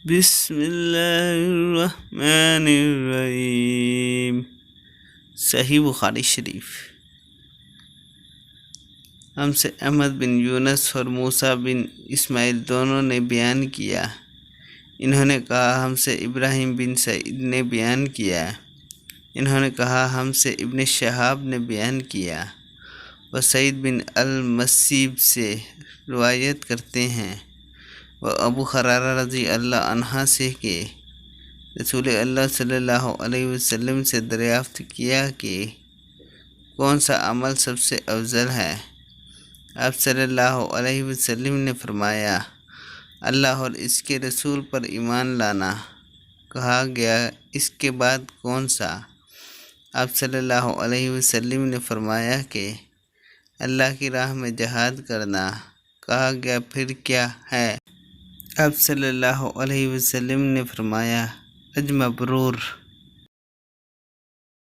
بسم اللہ الرحمن الرحیم۔ صحیح بخاری شریف۔ ہم سے احمد بن یونس اور موسیٰ بن اسماعیل دونوں نے بیان کیا، انہوں نے کہا ہم سے ابراہیم بن سعید نے بیان کیا، انہوں نے کہا ہم سے ابن شہاب نے بیان کیا، وہ سعید بن المسیب سے روایت کرتے ہیں، وہ ابو ہریرہ رضی اللہ عنہ سے کہ رسول اللہ صلی اللہ علیہ وسلم سے دریافت کیا کہ کون سا عمل سب سے افضل ہے؟ آپ صلی اللہ علیہ وسلم نے فرمایا اللہ اور اس کے رسول پر ایمان لانا۔ کہا گیا اس کے بعد کون سا؟ آپ صلی اللہ علیہ وسلم نے فرمایا کہ اللہ کی راہ میں جہاد کرنا۔ کہا گیا پھر کیا ہے؟ آپ صلی اللہ علیہ وسلم نے فرمایا حج مبرور۔